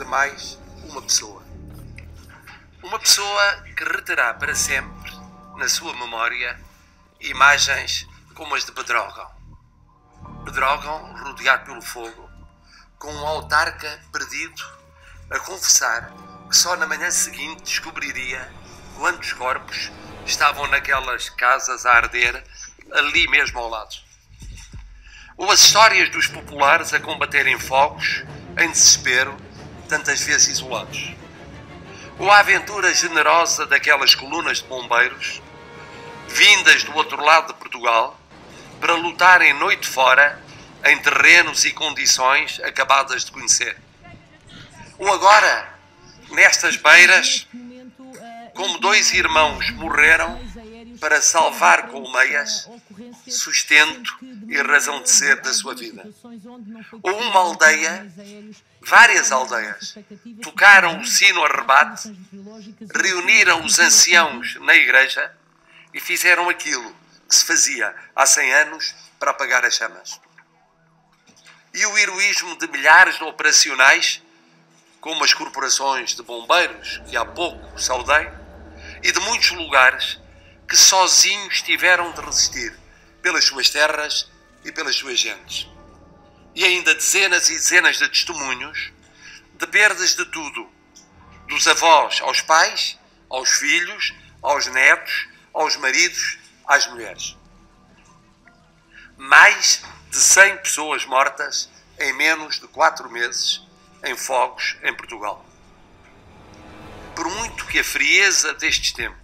mais uma pessoa. Uma pessoa que reterá para sempre na sua memória imagens como as de Pedrógão. Pedrógão rodeado pelo fogo, com um autarca perdido a confessar que só na manhã seguinte descobriria quantos corpos estavam naquelas casas a arder ali mesmo ao lado. Ou as histórias dos populares a combaterem fogos em desespero, tantas vezes isolados. Ou a aventura generosa daquelas colunas de bombeiros, vindas do outro lado de Portugal, para lutarem noite fora em terrenos e condições acabadas de conhecer. Ou agora, nestas beiras, como dois irmãos morreram para salvar colmeias, sustento e razão de ser da sua vida. Ou uma aldeia, várias aldeias, tocaram o sino a rebate, reuniram os anciãos na igreja e fizeram aquilo que se fazia há 100 anos para apagar as chamas. E o heroísmo de milhares de operacionais, como as corporações de bombeiros, que há pouco saudei, e de muitos lugares que sozinhos tiveram de resistir pelas suas terras e pelas suas gentes. E ainda dezenas e dezenas de testemunhos de perdas de tudo, dos avós aos pais, aos filhos, aos netos, aos maridos, às mulheres. Mais de 100 pessoas mortas em menos de 4 meses em fogos em Portugal. Por muito que a frieza destes tempos,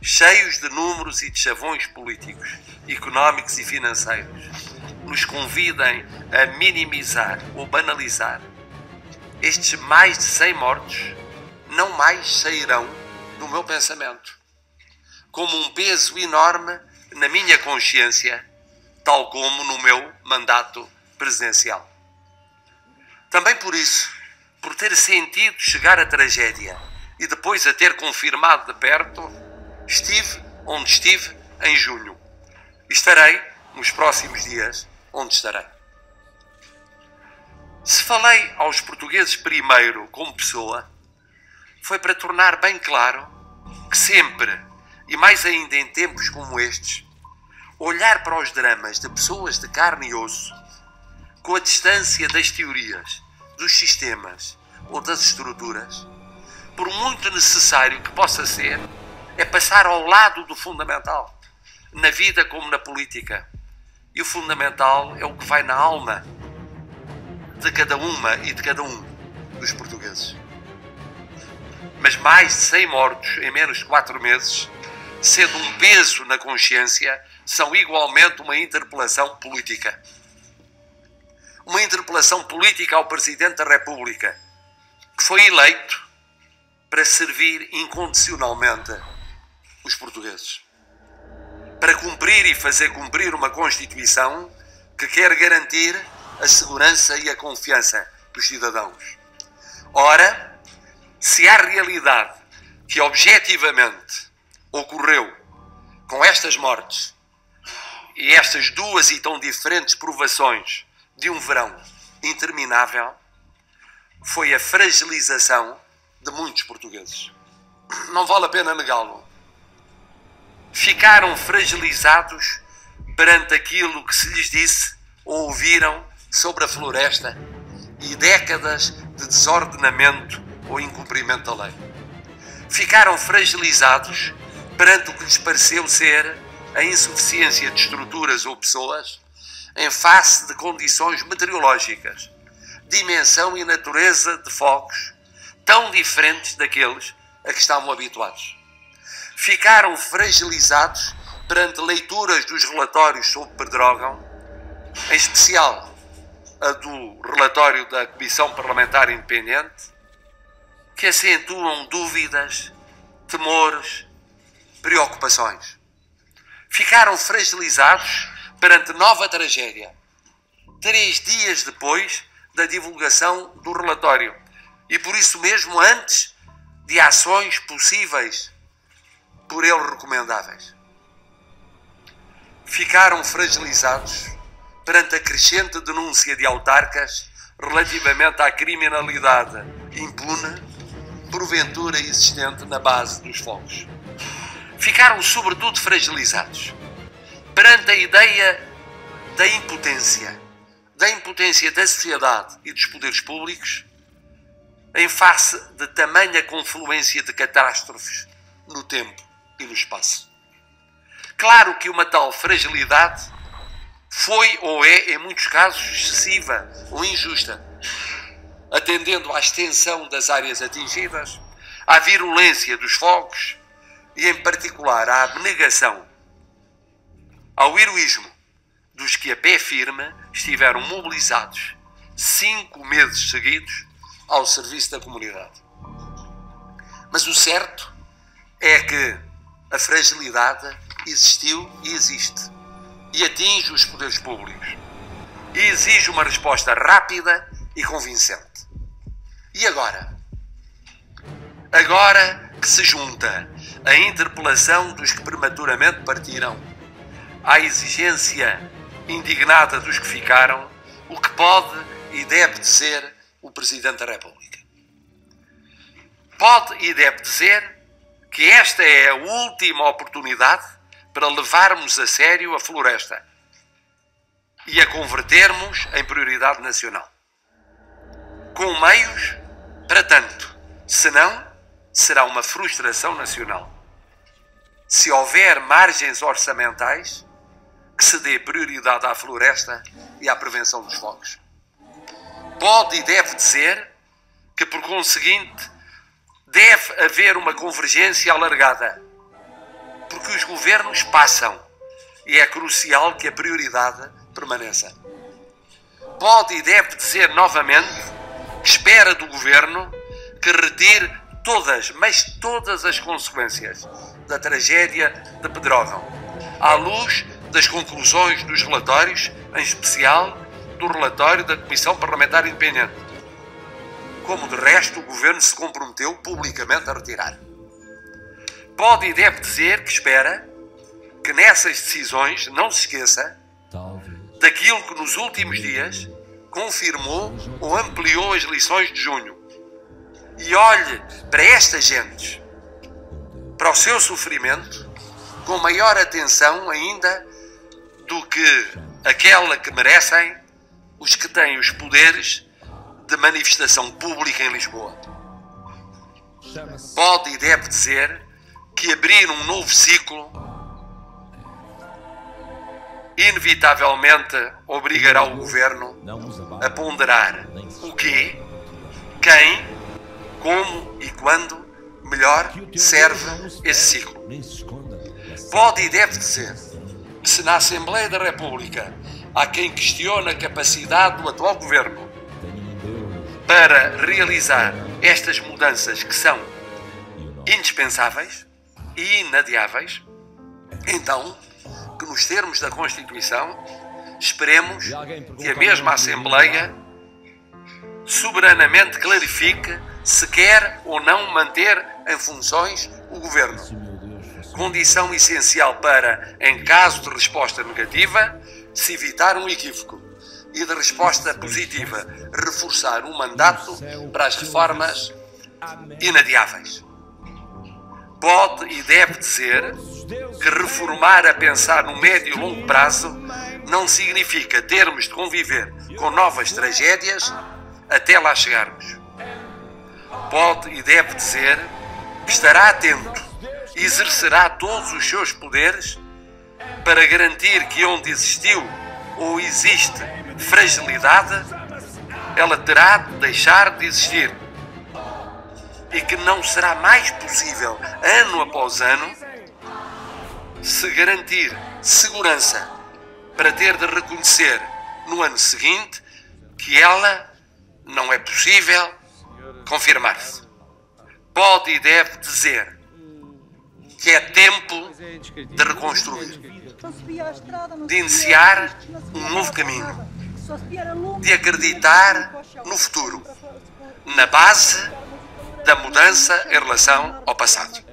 cheios de números e de chavões políticos, económicos e financeiros, nos convidem a minimizar ou banalizar, estes mais de 100 mortos não mais sairão do meu pensamento, como um peso enorme na minha consciência, tal como no meu mandato presidencial. Também por isso, por ter sentido chegar à tragédia e depois a ter confirmado de perto, estive onde estive em junho. E estarei nos próximos dias onde estarei. Se falei aos portugueses primeiro como pessoa, foi para tornar bem claro que sempre, e mais ainda em tempos como estes, olhar para os dramas de pessoas de carne e osso, com a distância das teorias, dos sistemas ou das estruturas, por muito necessário que possa ser, é passar ao lado do fundamental, na vida como na política. E o fundamental é o que vai na alma de cada uma e de cada um dos portugueses. Mas mais de 100 mortos em menos de 4 meses, sendo um peso na consciência, são igualmente uma interpelação política. Uma interpelação política ao Presidente da República, que foi eleito para servir incondicionalmente os portugueses. Para cumprir e fazer cumprir uma Constituição que quer garantir a segurança e a confiança dos cidadãos. Ora, se há realidade que objetivamente ocorreu com estas mortes e estas duas e tão diferentes provações de um verão interminável, foi a fragilização de muitos portugueses. Não vale a pena negá-lo. Ficaram fragilizados perante aquilo que se lhes disse ou ouviram sobre a floresta e décadas de desordenamento ou incumprimento da lei. Ficaram fragilizados perante o que lhes pareceu ser a insuficiência de estruturas ou pessoas em face de condições meteorológicas, dimensão e natureza de fogos tão diferentes daqueles a que estavam habituados. Ficaram fragilizados perante leituras dos relatórios sobre Pedrógão, em especial a do relatório da Comissão Parlamentar Independente, que acentuam dúvidas, temores, preocupações. Ficaram fragilizados perante nova tragédia, 3 dias depois da divulgação do relatório, e por isso mesmo antes de ações possíveis por ele recomendáveis. Ficaram fragilizados perante a crescente denúncia de autarcas relativamente à criminalidade impune, porventura existente na base dos fogos. Ficaram sobretudo fragilizados perante a ideia da impotência da sociedade e dos poderes públicos em face de tamanha confluência de catástrofes no tempo e no espaço. Claro que uma tal fragilidade foi ou é, em muitos casos, excessiva ou injusta, atendendo à extensão das áreas atingidas, à virulência dos fogos e, em particular, à abnegação, ao heroísmo dos que a pé firme estiveram mobilizados 5 meses seguidos ao serviço da comunidade. Mas o certo é que a fragilidade existiu e existe e atinge os poderes públicos e exige uma resposta rápida e convincente. E agora? Agora que se junta a interpelação dos que prematuramente partiram à exigência indignada dos que ficaram, o que pode e deve dizer o Presidente da República? Pode e deve dizer que esta é a última oportunidade para levarmos a sério a floresta e a convertermos em prioridade nacional, com meios para tanto, senão será uma frustração nacional. Se houver margens orçamentais, que se dê prioridade à floresta e à prevenção dos fogos. Pode e deve dizer que, por conseguinte, deve haver uma convergência alargada, porque os governos passam e é crucial que a prioridade permaneça. Pode e deve dizer novamente que espera do governo que retire todas, mas todas as consequências da tragédia de Pedrógão, à luz das conclusões dos relatórios, em especial do relatório da Comissão Parlamentar Independente, como de resto o Governo se comprometeu publicamente a retirar. Pode e deve dizer que espera que nessas decisões não se esqueça daquilo que nos últimos dias confirmou ou ampliou as lições de junho e olhe para estas gentes, para o seu sofrimento, com maior atenção ainda do que aquela que merecem os que têm os poderes de manifestação pública em Lisboa. Pode e deve dizer que abrir um novo ciclo inevitavelmente obrigará o Governo a ponderar o quê, quem, como e quando melhor serve esse ciclo. Pode e deve dizer que se na Assembleia da República há quem questiona a capacidade do atual Governo para realizar estas mudanças que são indispensáveis e inadiáveis, então que nos termos da Constituição esperemos que a mesma Assembleia soberanamente clarifique se quer ou não manter em funções o Governo. Condição essencial para, em caso de resposta negativa, se evitar um equívoco e de resposta positiva, reforçar um mandato para as reformas inadiáveis. Pode e deve dizer que reformar a pensar no médio e longo prazo não significa termos de conviver com novas tragédias até lá chegarmos. Pode e deve dizer que estará atento e exercerá todos os seus poderes para garantir que onde existiu ou existe fragilidade, ela terá de deixar de existir e que não será mais possível, ano após ano, se garantir segurança para ter de reconhecer no ano seguinte que ela não é possível confirmar-se. Pode e deve dizer que é tempo de reconstruir, de iniciar um novo caminho, de acreditar no futuro, na base da mudança em relação ao passado.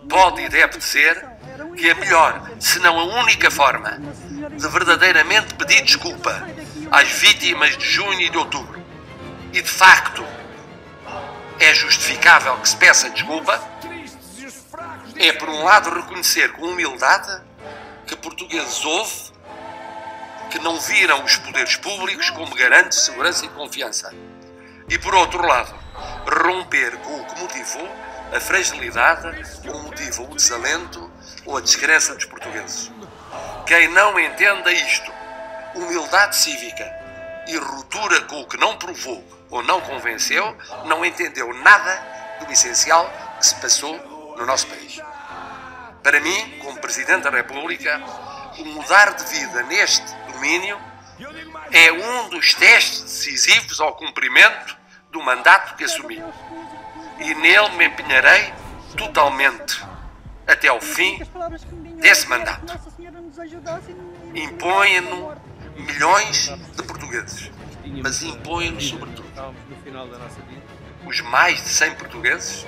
Pode e deve dizer que a melhor, se não a única forma de verdadeiramente pedir desculpa às vítimas de junho e de outubro. E de facto é justificável que se peça desculpa. É, por um lado, reconhecer com humildade que portugueses houve que não viram os poderes públicos como garante de segurança e confiança. E, por outro lado, romper com o que motivou a fragilidade ou motivou o desalento ou a descrença dos portugueses. Quem não entenda isto, humildade cívica e ruptura com o que não provou ou não convenceu, não entendeu nada do essencial que se passou no nosso país. Para mim, como Presidente da República, o mudar de vida neste domínio é um dos testes decisivos ao cumprimento do mandato que assumi. E nele me empenharei totalmente até ao fim desse mandato. Impõe-no milhões de portugueses, mas impõe-nos sobretudo os mais de 100 portugueses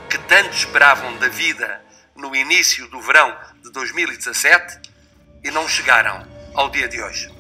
que tanto esperavam da vida no início do verão de 2017 e não chegaram ao dia de hoje.